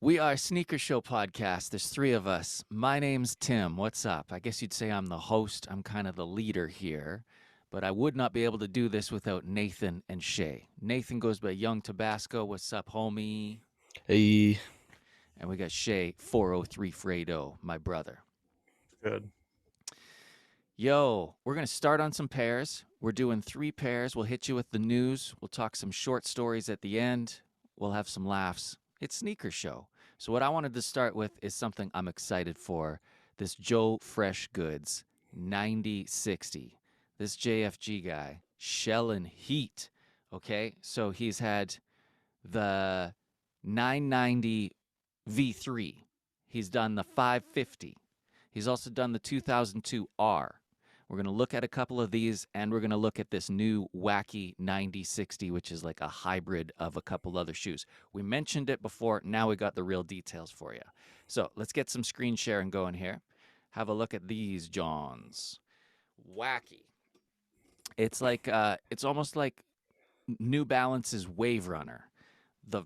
We are Sneaker Show Podcast. There's three of us. My name's Tim. What's up? I guess you'd say I'm the host. I'm kind of the leader here. But I would not be able to do this without Nathan and Shay. Nathan goes by Young Tabasco. What's up, homie? Hey, And we got Shay, 403 Fredo, my brother. Good. Yo, we're going to start on some pairs. We're doing three pairs. We'll hit you with the news. We'll talk some short stories at the end. We'll have some laughs. It's Sneaker Show. So what I wanted to start with is something I'm excited for. This Joe Fresh Goods 9060. This JFG guy, shelling heat. Okay, so he's had the 990 V3. He's done the 550. He's also done the 2002R. We're going to look at a couple of these, and we're going to look at this new wacky 9060, which is like a hybrid of a couple other shoes. We mentioned it before. Now we got the real details for you. So let's get some screen sharing going here. Have a look at these Johns. Wacky. It's like it's almost like New Balance's Wave Runner. The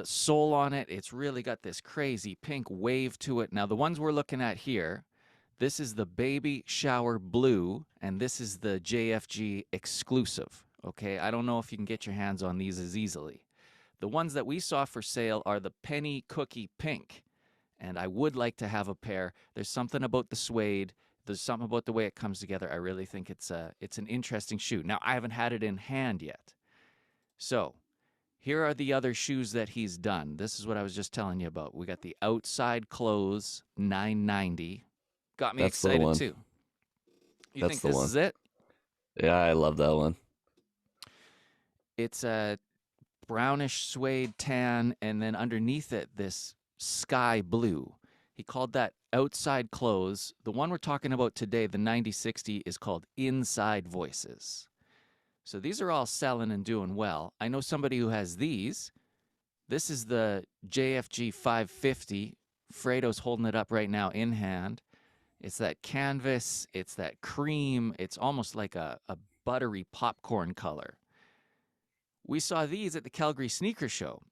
sole on it, it's really got this crazy pink wave to it. Now the ones we're looking at here, this is the Baby Shower Blue, and this is the JFG exclusive. Okay, I don't know if you can get your hands on these as easily. The ones that we saw for sale are the Penny Cookie Pink, and I would like to have a pair. There's something about the suede. There's something about the way it comes together. I really think it's an interesting shoe. Now I haven't had it in hand yet, so here are the other shoes that he's done. This is what I was just telling you about. We got the Outside Clothes 990. Got me that's the excited one. too. You That's think the this one. is it? Yeah, I love that one. It's a brownish suede tan, and then underneath it, this sky blue. He called that Outside Clothes. The one we're talking about today, the 9060, is called Inside Voices. So these are all selling and doing well. I know somebody who has these. This is the JFG 550. Fredo's holding it up right now in hand. It's that canvas, it's that cream, it's almost like a buttery popcorn color. We saw these at the Calgary Sneaker Show.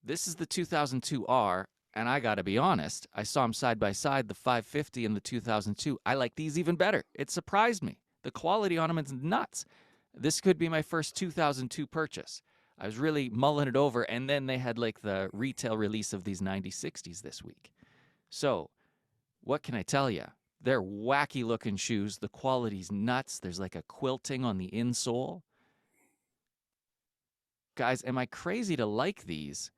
This is the 2002R, and I gotta be honest, I saw them side by side, the 550 and the 2002. I like these even better. It surprised me. The quality on them is nuts. This could be my first 2002 purchase. I was really mulling it over, and then they had like the retail release of these 9060s this week. So, what can I tell you? They're wacky looking shoes. The quality's nuts. There's like a quilting on the insole. Guys, am I crazy to like these?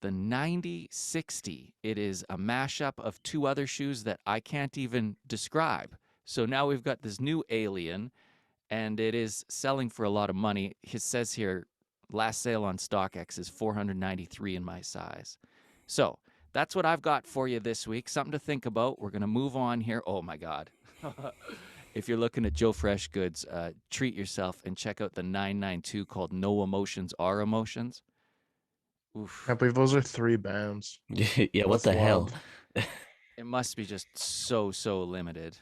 The 9060. It is a mashup of two other shoes that I can't even describe. So now we've got this new alien, and it is selling for a lot of money. It says here, last sale on StockX is $493 in my size. So that's what I've got for you this week. Something to think about. We're going to move on here. Oh, my God. If you're looking at Joe Fresh Goods, treat yourself and check out the 992 called No Emotions Are Emotions. I Oof. believe those are three bands. Yeah, what That's the hell? wild. It must be just so limited.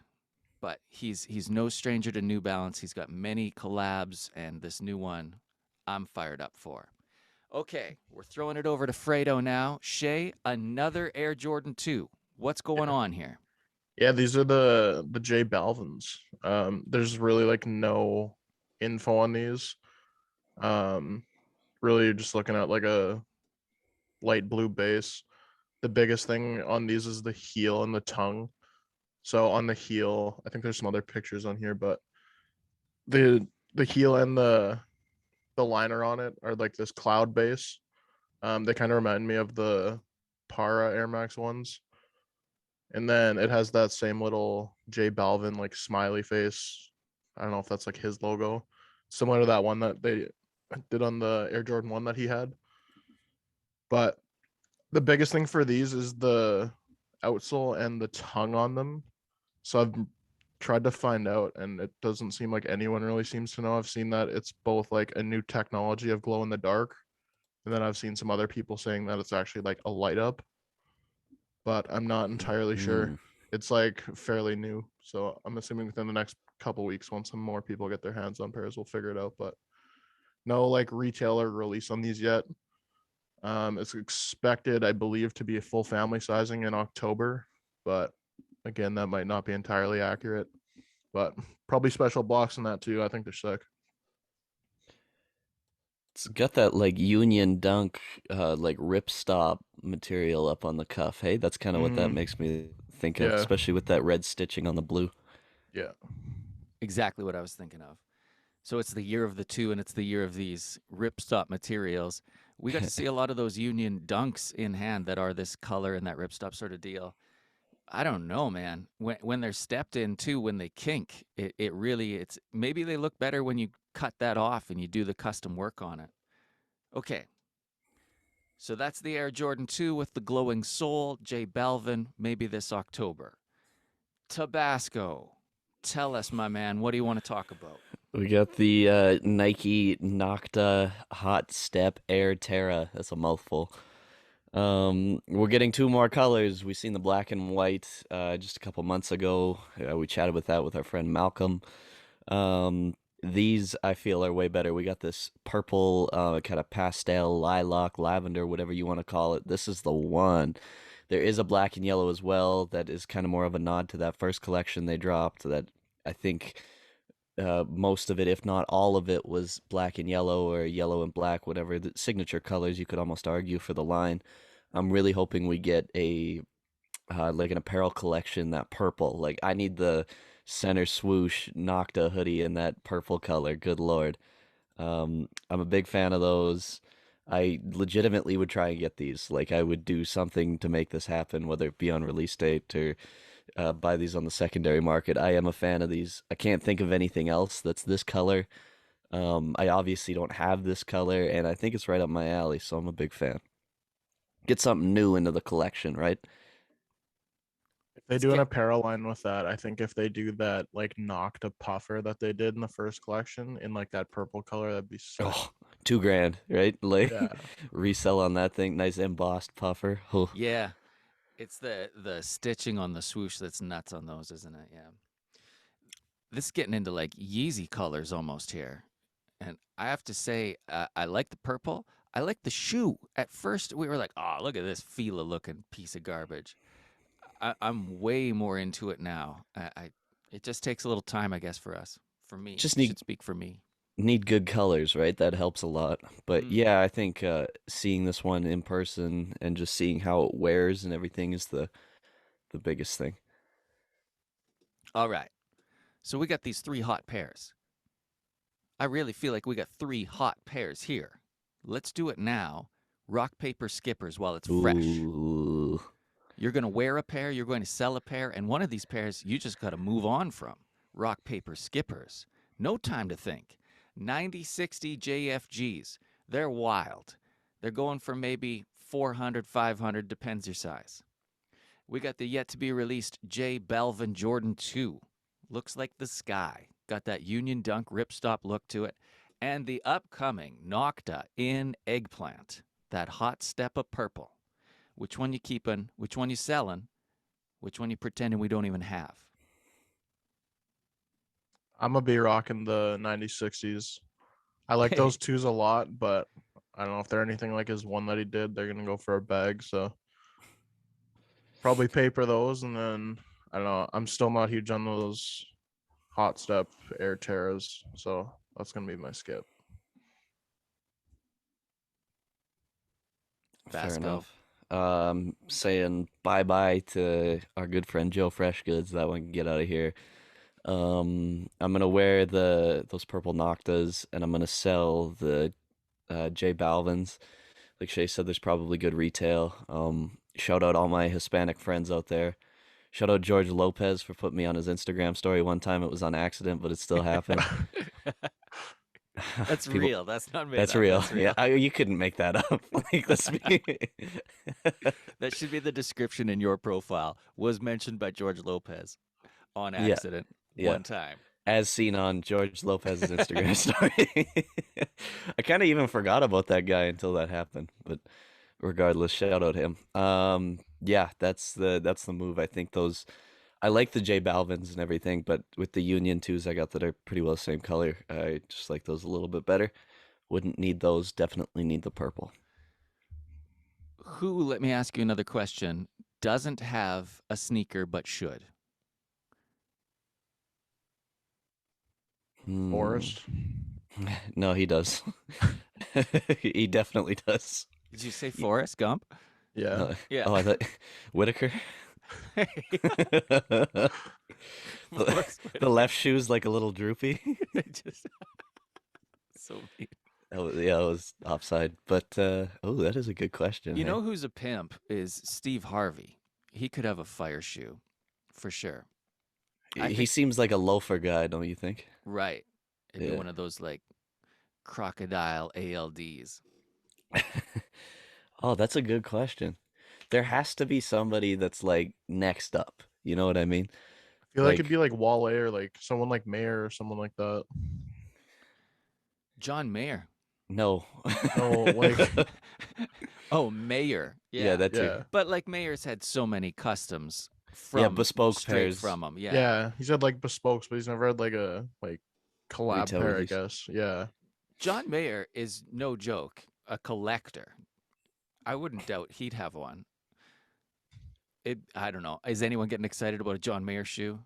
But he's no stranger to New Balance. He's got many collabs, and this new one I'm fired up for. Okay, we're throwing it over to Fredo now. Shay, another Air Jordan 2. What's going Yeah. on here? Yeah, these are the J Balvins. There's really like no info on these. Um, really you're just looking at like a light blue base. The biggest thing on these is the heel and the tongue. So on the heel, I think there's some other pictures on here, but the the heel and the liner on it are like this cloud base. They kind of remind me of the Para Air Max ones. And then it has that same little J Balvin like smiley face. I don't know if that's like his logo, similar to that one that they did on the Air Jordan 1 that he had. But the biggest thing for these is the outsole and the tongue on them. So I've tried to find out, and it doesn't seem like anyone really seems to know. I've seen that it's both like a new technology of glow in the dark, and then I've seen some other people saying that it's actually like a light up, but I'm not entirely sure. Mm. It's like fairly new, so I'm assuming within the next couple weeks, once some more people get their hands on pairs, we'll figure it out. But no like retailer release on these yet. It's expected, I believe, to be a full family sizing in October, but again, that might not be entirely accurate. But probably special blocks in that too. I think they're sick. It's got that like Union Dunk, like ripstop material up on the cuff. Hey, that's kind of what that Mm, makes me think of, yeah, especially with that red stitching on the blue. yeah. Exactly what I was thinking of. So it's the year of the two, and it's the year of these ripstop materials. We got to see a lot of those Union Dunks in hand that are this color and that ripstop sort of deal. I don't know, man. When they're stepped in too, when they kink, it really it's maybe they look better when you cut that off and you do the custom work on it. Okay, so that's the Air Jordan 2 with the glowing sole, J Balvin, maybe this October. Tabasco. Tell us, my man, what do you want to talk about? We got the Nike Nocta Hot Step Air Terra. That's a mouthful. We're getting two more colors. We seen the black and white just a couple months ago. We chatted with that with our friend Malcolm. Um, these I feel are way better. We got this purple, kind of pastel, lilac, lavender, whatever you want to call it. This is the one. There is a black and yellow as well that is kind of more of a nod to that first collection they dropped. That I think most of it, if not all of it, was black and yellow or yellow and black, whatever the signature colors you could almost argue for the line. I'm really hoping we get a like an apparel collection that purple. Like I need the center swoosh Nocta hoodie in that purple color. Good lord. I'm a big fan of those. I legitimately would try and get these. Like I would do something to make this happen, whether it be on release date or buy these on the secondary market. I am a fan of these. I can't think of anything else that's this color. I obviously don't have this color, and I think it's right up my alley, so I'm a big fan. Get something new into the collection, right? If they It's do an get apparel line with that, I think if they do that like Nocta puffer that they did in the first collection in like that purple color, that'd be sick. Oh, 2 grand, right? Like Yeah. resell on that thing. Nice embossed puffer. Oh, yeah, it's the stitching on the swoosh that's nuts on those, isn't it? Yeah. This is getting into like Yeezy colors almost here. And I have to say, I like the purple. I like the shoe. At first, we were like, "Oh, look at this Fila looking piece of garbage." I'm way more into it now. It just takes a little time, I guess, for us. For me, just need should speak for me. need good colors, right? That helps a lot. But Mm. yeah, I think seeing this one in person and just seeing how it wears and everything is the biggest thing. All right. So we got these three hot pairs. I really feel like we got three hot pairs here. Let's do it now. Rock, paper, skippers while it's fresh. Ooh. You're going to wear a pair, you're going to sell a pair, and one of these pairs you just got to move on from. Rock, paper, skippers. No time to think. 9060 JFGs. They're wild. They're going for maybe 400, 500, depends your size. We got the yet to be released J Balvin Jordan 2. Looks like the sky. Got that Union Dunk ripstop look to it. And the upcoming Nocta in eggplant. That hot step of purple. Which one you keeping? Which one you selling? Which one you pretending we don't even have? I'm gonna be rocking the 9060s. I like Hey, those twos a lot, but I don't know if they're anything like his one that he did. They're gonna go for a bag, so probably paper those, and then I don't know. I'm still not huge on those hot step air terras, so that's gonna be my skip. Fair Basco. enough. Saying bye bye to our good friend Joe Fresh Goods. That one can get out of here. I'm gonna wear the those purple Noctas, and I'm gonna sell the J Balvins. Like Shay said, there's probably good retail. Shout out all my Hispanic friends out there. Shout out George Lopez for putting me on his Instagram story one time. It was on accident, but it still happened. That's People, real. That's not made that's up. real. That's Yeah, real. you couldn't make that up. Like, let's be. That should be the description in your profile. Was mentioned by George Lopez on Yeah, accident yeah. one time. As seen on George Lopez's Instagram story. I kind of even forgot about that guy until that happened. But regardless, shout out him. Yeah, that's the move. I think those. I like the J Balvins and everything, but with the Union twos I got that are pretty well the same color, I just like those a little bit better. Wouldn't need those. Definitely need the purple. Who, let me ask you another question, doesn't have a sneaker but should? Hmm. Forest. No, he does. He definitely does. Did you say Y- Forrest Gump? Yeah. No. Yeah. Oh, I thought Whitaker. The, Forrest the Whitaker. left shoe's like a little droopy. Just so mean. Yeah, it was offside. But oh, that is a good question. You Hey, know who's a pimp is Steve Harvey. He could have a fire shoe for sure. I he think seems like a loafer guy, don't you think? right. It'd be Yeah. one of those like crocodile ALDs. Oh, that's a good question. There has to be somebody that's like next up. You know what I mean? I feel like it'd Like, be like Wale or like someone like Mayer or someone like that. John Mayer. no. No, like Oh, Mayer. Yeah, Yeah. that too. yeah. But like Mayer's had so many customs Yeah, from bespoke straight pairs, from him. Yeah. Yeah. He's had like bespokes, but he's never had like a like collab retail pair, I release. guess. Yeah. John Mayer is no joke, a collector. I wouldn't doubt he'd have one. I don't know. Is anyone getting excited about a John Mayer shoe?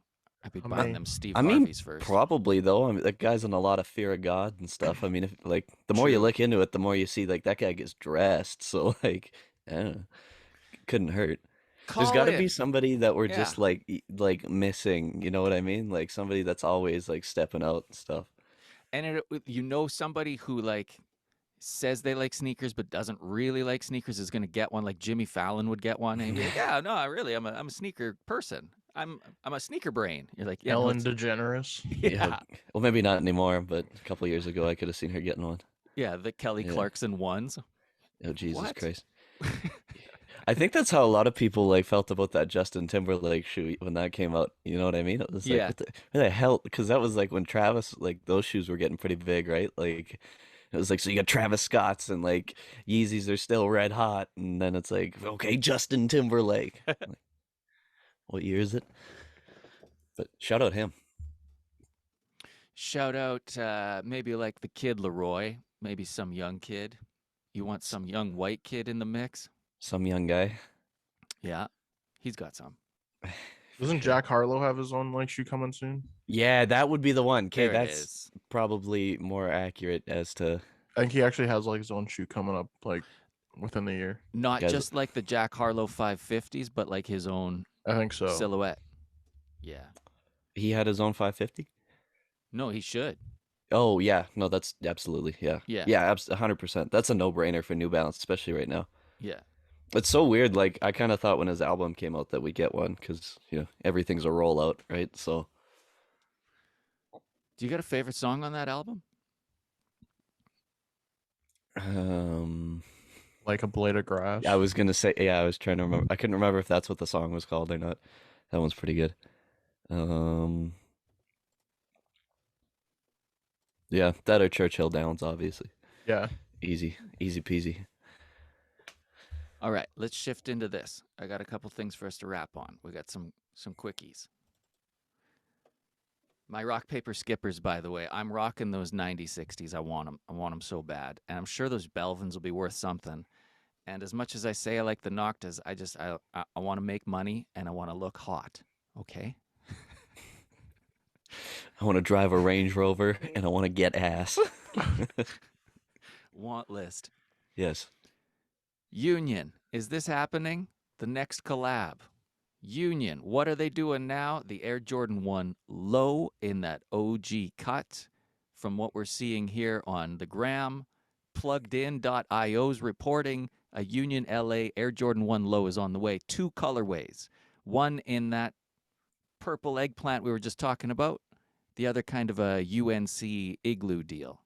I'd be I buying mean, them Steve I mean, Harveys first. probably though. I mean, that guy's in a lot of fear of God and stuff. I mean, if like the more you true. look into it, the more you see like that guy gets dressed. So like, I don't know, couldn't hurt. There's Call got to be in. somebody that we're Yeah. just like like missing. You know what I mean? Like somebody that's always like stepping out and stuff. And you know somebody who like says they like sneakers but doesn't really like sneakers is going to get one like Jimmy Fallon would get one and he'd be like, "Yeah, no, really I'm a sneaker person. I'm a sneaker brain." You're like, "Yeah, no, Ellen it's DeGeneres. Yeah. yeah. Well, maybe not anymore, but a couple years ago, I could have seen her getting one. Yeah, the Kelly Yeah. Clarkson ones." Oh, Jesus What? Christ. I think that's how a lot of people like felt about that Justin Timberlake shoe when that came out. You know what I mean? It was like, Yeah. what the hell? Because that was like when Travis, like those shoes were getting pretty big, right? Like it was like, so you got Travis Scott's and like Yeezys are still red hot, and then it's like, okay, Justin Timberlake. Like, what year is it? But shout out him, Shout out maybe like the kid Leroy, maybe some young kid. You want some young white kid in the mix? some young guy. Yeah. He's got some. For Doesn't sure. Jack Harlow have his own like shoe coming soon? Yeah, that would be the one. Okay, There it that's is. probably more accurate as to I think he actually has like his own shoe coming up like within the year. Not guys. just like the Jack Harlow 550s, but like his own I think so. silhouette. Yeah. He had his own 550. No, he should. Oh yeah, no, that's absolutely yeah, Yeah. yeah, 100%. That's a no-brainer for New Balance, especially right now. Yeah. It's so weird. Like I kind of thought when his album came out that we get one because everything's a rollout, right? So Do you got a favorite song on that album? um, Like a blade of grass. I was gonna say yeah, I was trying to remember. I couldn't remember if that's what the song was called or not. That one's pretty good. Um, yeah, that or Churchill Downs, obviously. Yeah. Easy, easy peasy. All right, let's shift into this. I got a couple things for us to wrap on. We got some quickies. My rock paper skippers, by the way, I'm rocking those 90 60s. I want them. I want them so bad, and I'm sure those Belvins will be worth something. And as much as I say I like the Noctas, I want to make money and I want to look hot. Okay. I want to drive a Range Rover and I want to get ass. Want list. Yes. Union, is this happening? The next collab. Union, what are they doing now? The Air Jordan 1 low in that OG cut. From what we're seeing here on the gram, pluggedin.io's reporting a Union LA Air Jordan 1 low is on the way. Two colorways. One in that purple eggplant we were just talking about, the other kind of a UNC igloo deal.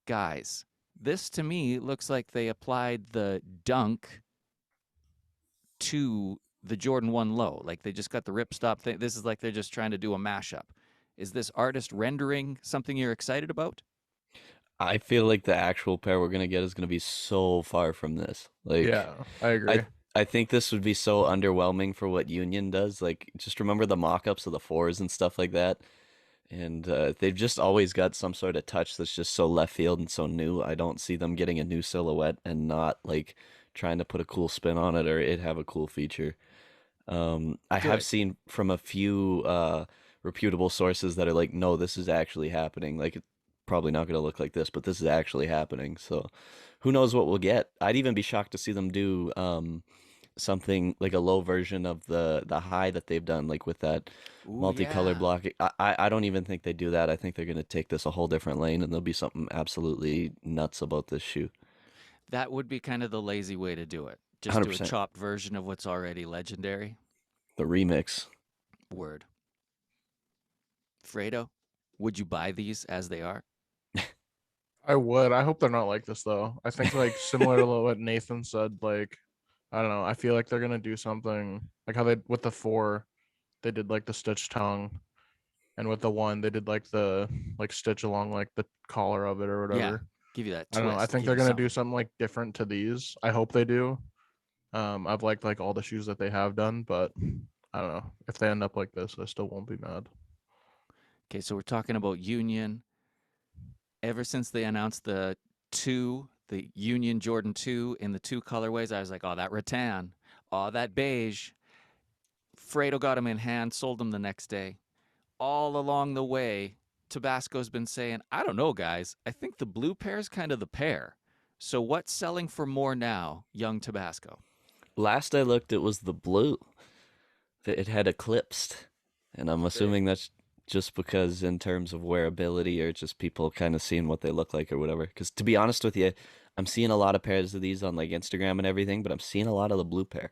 Guys, this to me looks like they applied the dunk to the Jordan 1 low. Like they just got the ripstop thing. This is like they're just trying to do a mashup. Is this artist rendering something you're excited about? I feel like the actual pair we're gonna get is gonna be so far from this. Like, Yeah, I agree. I think this would be so underwhelming for what Union does. Like, just remember the mock-ups of the fours and stuff like that. And they've just always got some sort of touch that's just so left field and so new. I don't see them getting a new silhouette and not like trying to put a cool spin on it or it have a cool feature. I have Good. seen from a few reputable sources that are like, no, this is actually happening. Like, it's probably not going to look like this, but this is actually happening. So, who knows what we'll get? I'd even be shocked to see them do something like a low version of the high that they've done, like with that Ooh, multicolor yeah. block. I don't even think they do that. I think they're going to take this a whole different lane, and there'll be something absolutely nuts about this shoe. That would be kind of the lazy way to do it. Just do a 100%. chopped version of what's already legendary. The remix. Word. Fredo, would you buy these as they are? I would. I hope they're not like this though. I think like similar to what Nathan said, like I don't know. I feel like they're gonna do something like how they with the four, they did like the stitch tongue, and with the one they did like the like stitch along like the collar of it or Yeah. whatever. Give you that I don't know. I twist. think Give they're you gonna do something. something like different to these. I hope they do. I've liked like all the shoes that they have done, but I don't know. If they end up like this, I still won't be mad. Okay, so we're talking about Union. Ever since they announced the Union Jordan 2 in the two colorways, I was like, oh, that rattan, oh, that beige. Fredo got him in hand, sold him the next day. All along the way, Tabasco's been saying, I don't know, guys. I think the blue pair is kind of the pair. So what's selling for more now, young Tabasco? Last I looked, it was the blue that it had eclipsed, and I'm Big. assuming that's just because in terms of wearability or just people kind of seeing what they look like or whatever. Because to be honest with you, I'm seeing a lot of pairs of these on like Instagram and everything, but I'm seeing a lot of the blue pair,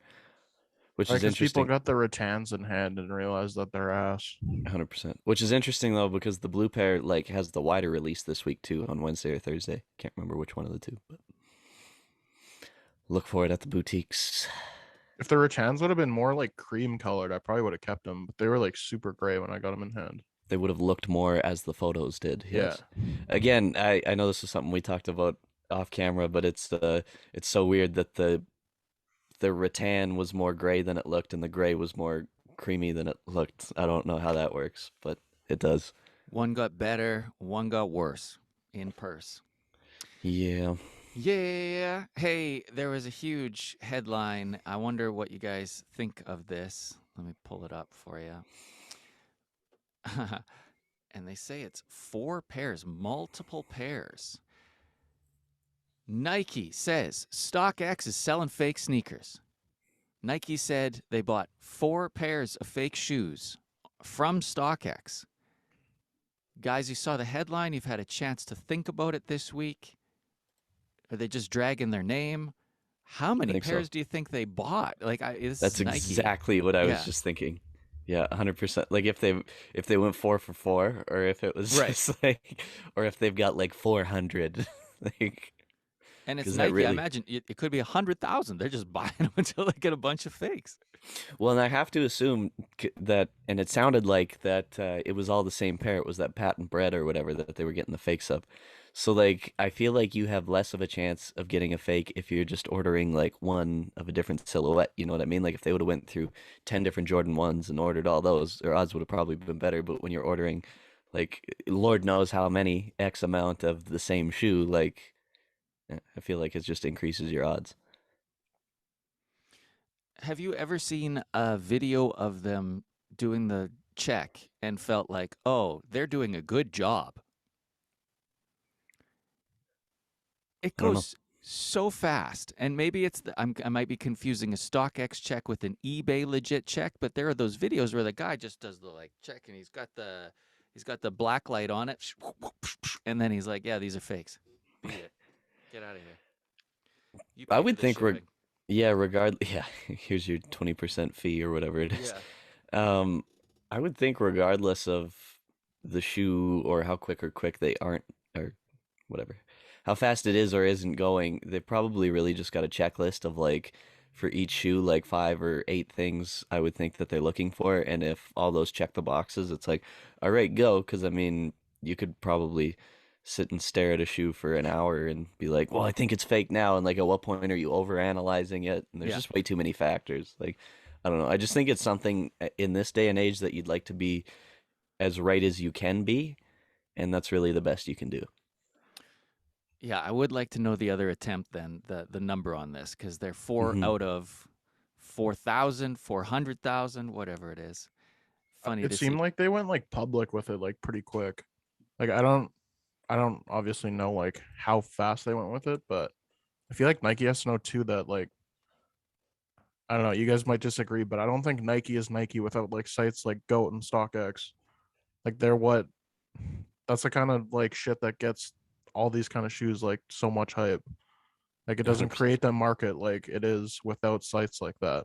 which Right, is because people interesting. got the rattans in hand and realized that they're ass. 100%. Which is interesting though because the blue pair like has the wider release this week too on Wednesday or Thursday. Can't remember which one of the two, but look for it at the boutiques. If the rattans would have been more like cream colored, I probably would have kept them. But they were like super gray when I got them in hand. They would have looked more as the photos did. Yeah, Yes. Again, I know this is something we talked about off camera, but it's so weird that the rattan was more gray than it looked, and the gray was more creamy than it looked. I don't know how that works, but it does. One got better, one got worse in purse. Yeah. Yeah. Hey, there was a huge headline. I wonder what you guys think of this. Let me pull it up for you. And they say it's 4 pairs, multiple pairs. Nike says StockX is selling fake sneakers. Nike said they bought 4 pairs of fake shoes from StockX. Guys, you saw the headline. You've had a chance to think about it this week. Are they just dragging their name? How I many think so. pairs do you think they bought? Like, this is That's Nike. exactly what I was Yeah. just thinking. Yeah, 100%. Like if they went 4 for 4, or if it was Right. just like, or if they've got like 400, like, And it's because that Nike. I really. imagine it could be 100,000. They're just buying them until they get a bunch of fakes. Well, and I have to assume that, and it sounded like that it was all the same pair. It was that patent bread or whatever that they were getting the fakes of. So, like, I feel like you have less of a chance of getting a fake if you're just ordering like one of a different silhouette. You know what I mean? Like, if they would have went through 10 different Jordan ones and ordered all those, their odds would have probably been better. But when you're ordering, like, Lord knows how many X amount of the same shoe, like, I feel like it just increases your odds. Have you ever seen a video of them doing the check and felt like, oh, they're doing a good job? It I don't know. goes so fast, and maybe I might be confusing a StockX check with an eBay legit check, but there are those videos where the guy just does the like check and he's got the black light on it, and then he's like, yeah, these are fakes. Beat it. Get out of here. You I pay for would the think shipping. yeah, yeah, here's your 20% fee or whatever it is. Yeah. Um, I would think regardless of the shoe or how quick they aren't or whatever, how fast it is or isn't going, they probably really just got a checklist of like for each shoe like 5 or 8 things I would think that they're looking for, and if all those check the boxes, it's like, all right, go, because I mean, you could probably sit and stare at a shoe for an hour and be like, well, I think it's fake now. And like, at what point are you over analyzing it? And there's Yeah. just way too many factors. Like, I don't know. I just think it's something in this day and age that you'd like to be as right as you can be. And that's really the best you can do. Yeah, I would like to know the other attempt then, the number on this, because they're four Hmm. out of 4,000, 400,000, whatever it is. Funny It to seemed see. like they went like public with it like pretty quick. Like I don't obviously know like how fast they went with it, but I feel like Nike has to know too that like I don't know, you guys might disagree, but I don't think Nike is Nike without like sites like Goat and StockX. Like they're what that's the kind of like shit that gets all these kind of shoes like so much hype. Like it doesn't 100%. create the market like it is without sites like that.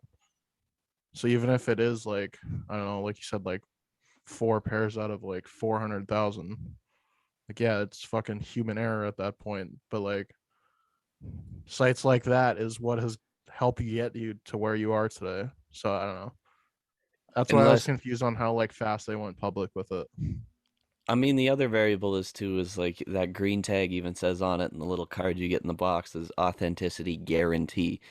So even if it is like I don't know, like you said, like four pairs out of like 400,000, like yeah, it's fucking human error at that point. But like sites like that is what has helped you get you to where you are today. So I don't know. That's why I was Unless, confused on how like fast they went public with it. I mean, the other variable is too is like that green tag even says on it, and the little card you get in the box is authenticity guarantee.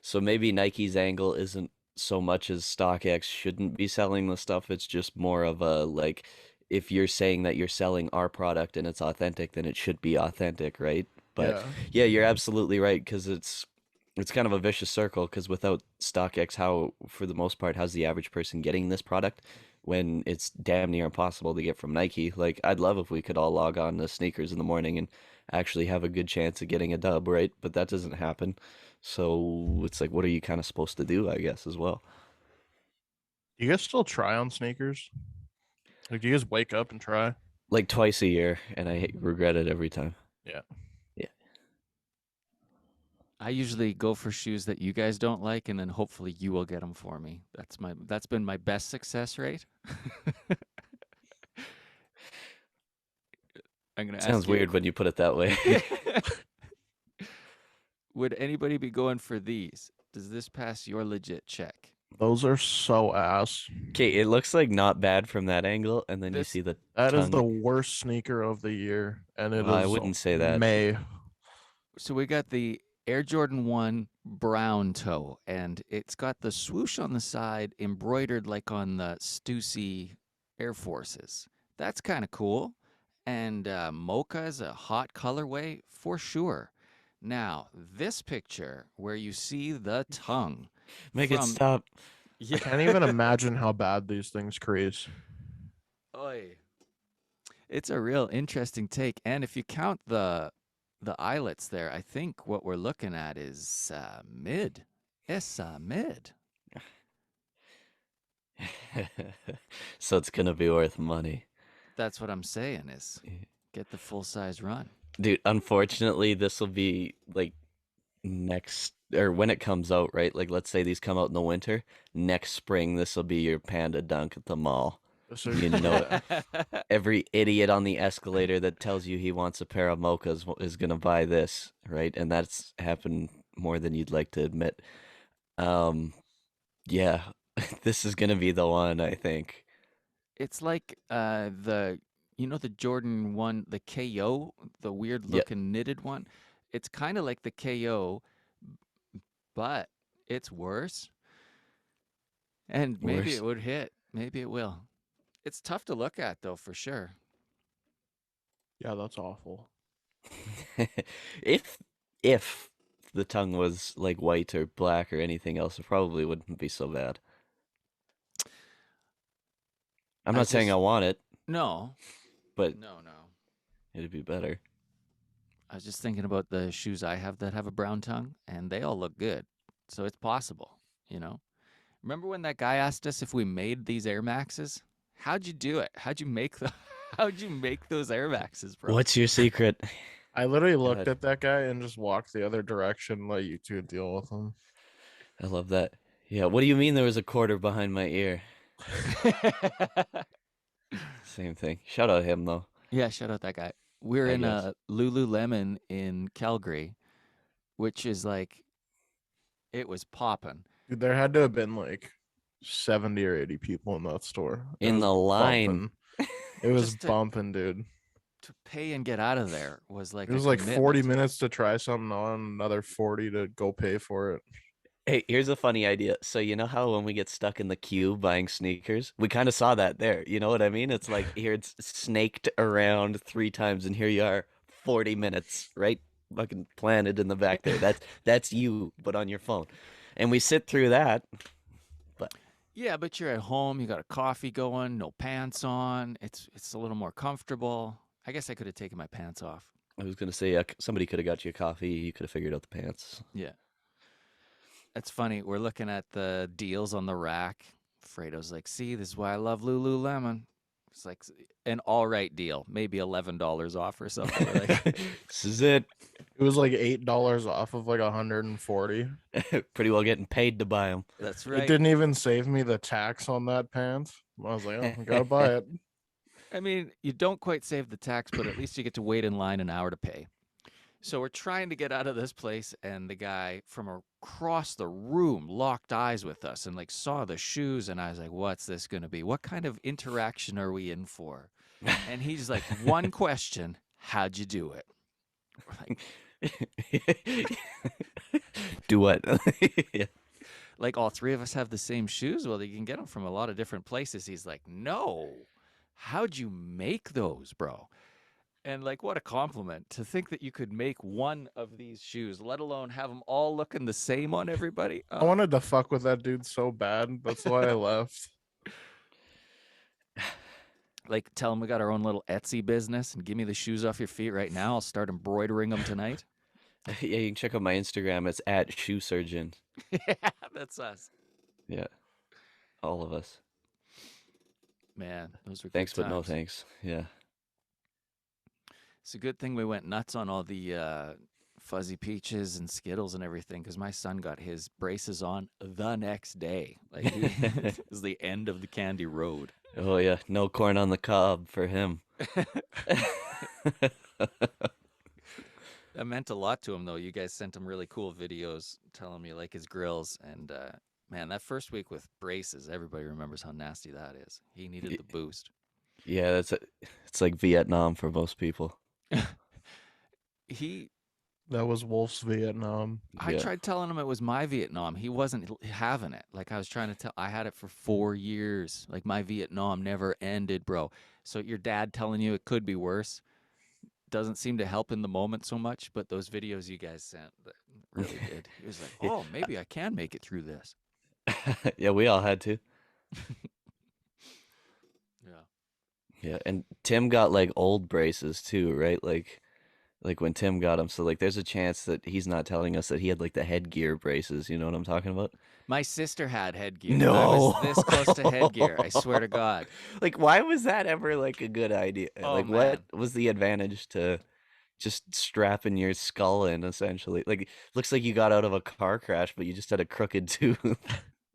So maybe Nike's angle isn't so much as StockX shouldn't be selling the stuff. It's just more of a like, if you're saying that you're selling our product and it's authentic, then it should be authentic, right? But Yeah. yeah, you're absolutely right because it's kind of a vicious circle because without StockX, how for the most part, how's the average person getting this product when it's damn near impossible to get from Nike? Like, I'd love if we could all log on to sneakers in the morning and actually have a good chance of getting a dub, right? But that doesn't happen. So it's like, what are you kind of supposed to do, I guess, as well? Do you guys still try on sneakers? Like do you guys wake up and try? Like twice a year, and I regret it every time. Yeah. Yeah. I usually go for shoes that you guys don't like, and then hopefully you will get them for me. That's been my best success rate. I'm gonna Sounds ask you weird when you put it that way. would anybody be going for these? Does this pass your legit check? Those are so ass. Okay, it looks like not bad from that angle, and then you This see the That is the tongue. worst sneaker of the year, and it Well, I is wouldn't say that. May. so we got the Air Jordan 1 brown toe, and it's got the swoosh on the side embroidered like on the Stussy Air Forces. That's kind of cool. And Mocha is a hot colorway for sure. Now, this picture where you see the tongue Make it from. stop. I Yeah. can't even imagine how bad these things crease. Oy. It's a real interesting take. And if you count the eyelets there, I think what we're looking at is mid. It's mid. So it's gonna be worth money. That's what I'm saying is get the full size run. Dude, unfortunately, this will be like next or when it comes out, right? Like let's say these come out in the winter, next spring this will be your panda dunk at the mall. So You know it. yeah. Every idiot on the escalator that tells you he wants a pair of mochas is gonna buy this, right? And that's happened more than you'd like to admit. Um, yeah, this is gonna be the one, I think. It's like the the Jordan one, the KO, the weird Yeah, looking knitted one. It's kind of like the KO, but it's worse. And maybe worse. it would hit. Maybe it will. It's tough to look at though, for sure. Yeah, that's awful. if if the tongue was like white or black or anything else, it probably wouldn't be so bad. I'm I not saying I just want it, no, but no. it'd be better. I was just thinking about the shoes I have that have a brown tongue, and they all look good. So it's possible, you know. Remember when that guy asked us if we made these Air Maxes? How'd you do it? How'd you make the? How'd you make those Air Maxes, bro? What's your secret? I literally looked God, at that guy and just walked the other direction and let you two deal with him. I love that. Yeah, what do you mean there was a quarter behind my ear? Same thing. Shout out him though, Yeah, shout out that guy. We're I in guess. a Lululemon in Calgary, which is like it was popping. Dude, there had to have been like 70 or 80 people in that store. It In was the line. bumping. It was Just bumping, dude. to pay and get out of there was like It a was like 40 commitment. minutes to try something on, another 40 to go pay for it. Hey, here's a funny idea. So you know how when we get stuck in the queue buying sneakers, we kind of saw that there. You know what I mean? It's like here it's snaked around 3 times, and here you are, 40 minutes, right? fucking planted in the back there. That's you, but on your phone. And we sit through that. But Yeah, but you're at home. You got a coffee going, no pants on. It's a little more comfortable. I guess I could have taken my pants off. I was gonna say somebody could have got you a coffee. You could have figured out the pants. Yeah. It's funny. We're looking at the deals on the rack. Fredo's like, see, this is why I love Lululemon. It's like an all right deal, maybe $11 off or something. We're like, This is it. It was like $8 off of like 140. Pretty well getting paid to buy them. that's It right. didn't even save me the tax on that pants. I was like, oh, I gotta buy it. I mean, you don't quite save the tax, but at least you get to wait in line an hour to pay. So we're trying to get out of this place, and the guy from across the room locked eyes with us and like saw the shoes, and I was like, "What's this going to be? What kind of interaction are we in for?" And he's like, "One question: How'd you do it?" We're like, Do what? Yeah. like all three of us have the same shoes. Well, you can get them from a lot of different places. He's like, "No, how'd you make those, bro?" And like, what a compliment to think that you could make one of these shoes, let alone have them all looking the same on everybody. I wanted to fuck with that dude so bad. That's why I left. Like, tell him we got our own little Etsy business and give me the shoes off your feet right now. I'll start embroidering them tonight. Yeah, you can check out my Instagram. It's at Shoe Surgeon. Yeah, that's us. Yeah, all of us. Man, those were Thanks, good but no times. thanks. Yeah. It's a good thing we went nuts on all the fuzzy peaches and Skittles and everything because my son got his braces on the next day. Like, it was the end of the candy road. Oh yeah, no corn on the cob for him. That meant a lot to him, though. You guys sent him really cool videos telling me like his grills. And man, that first week with braces, everybody remembers how nasty that is. He needed the boost. Yeah, it's like Vietnam for most people. He, That was Wolf's Vietnam. I Yeah. tried telling him it was my Vietnam. He wasn't having it. Like I was trying to tell, I had it for 4 years. Like my Vietnam never ended, bro. So your dad telling you it could be worse doesn't seem to help in the moment so much. But those videos you guys sent that really did. He was like, Yeah. oh, maybe I can make it through this. Yeah, we all had to. Yeah. Yeah, and Tim got like old braces too, right? Like when Tim got them. So like there's a chance that he's not telling us that he had like the headgear braces, you know what I'm talking about? My sister had headgear. I No. was this close to headgear. I swear to God. Like why was that ever like a good idea? Oh, Like man. what was the advantage to just strapping your skull in essentially? Like looks like you got out of a car crash, but you just had a crooked tooth.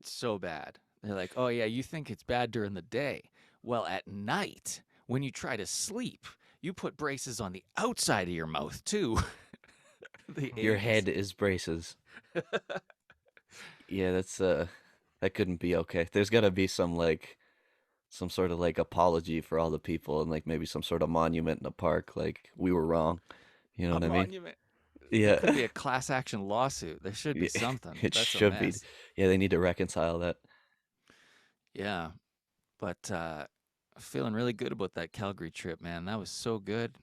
So bad. They're like, oh, yeah, you think it's bad during the day. Well, at night, when you try to sleep, you put braces on the outside of your mouth, too. Your head is braces. Yeah, that's that couldn't be okay. There's got to be some sort of like apology for all the people and like maybe some sort of monument in the park like we were wrong. You know A what I mean? monument. Yeah. Could be a class action lawsuit. There should be Yeah, something. it That's should a be. mess. Yeah, they need to reconcile that. Yeah. But feeling really good about that Calgary trip, man. That was so good.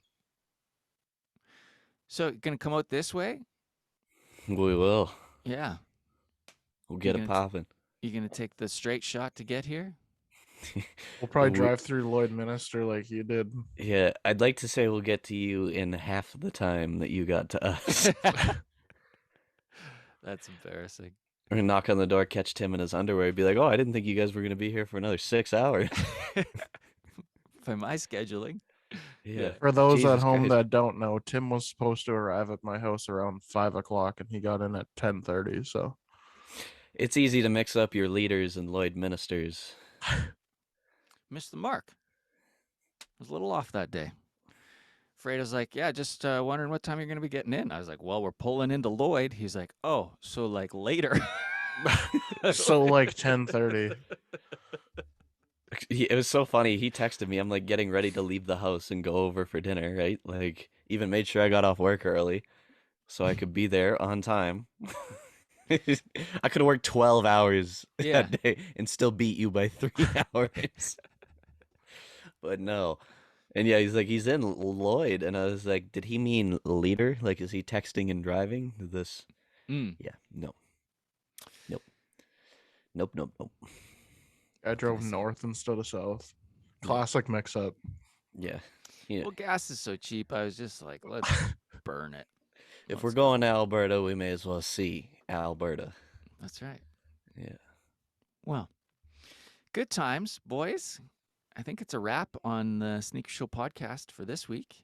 So, going to come out this way? We will. Yeah. We'll get You it gonna popping. You going to take the straight shot to get here? We'll probably We- drive through Lloydminster like you did. Yeah, I'd like to say we'll get to you in half the time that you got to us. That's embarrassing. We're gonna knock on the door, catch Tim in his underwear, be like, "Oh, I didn't think you guys were gonna be here for another 6 hours." By my scheduling. Yeah. For those at Jesus home Christ. that don't know, Tim was supposed to arrive at my house around 5 o'clock, and he got in at 10:30. So It's easy to mix up your leaders and Lloyd ministers. Missed the mark. Was a little off that day. Fredo's like, yeah, just wondering what time you're going to be getting in. I was like, well, we're pulling into Lloyd. He's like, oh, so like later. so like 10:30. It was so funny. He texted me. I'm like getting ready to leave the house and go over for dinner, right? Like even made sure I got off work early so I could be there on time. I could have worked 12 hours Yeah. that day and still beat you by 3 hours. But no. And yeah, he's like, he's in Lloyd, and I was like, did he mean leader? Like, is he texting and driving? This, Mm. yeah, no, nope, nope, nope, nope. I Can I drove say? north instead of south. Yeah. Classic mix up. Yeah, yeah. Well, gas is so cheap. I was just like, let's burn it. If we're Let's go. going to Alberta, we may as well see Alberta. That's right. Yeah. Well, good times, boys. I think it's a wrap on the Sneaker Show podcast for this week.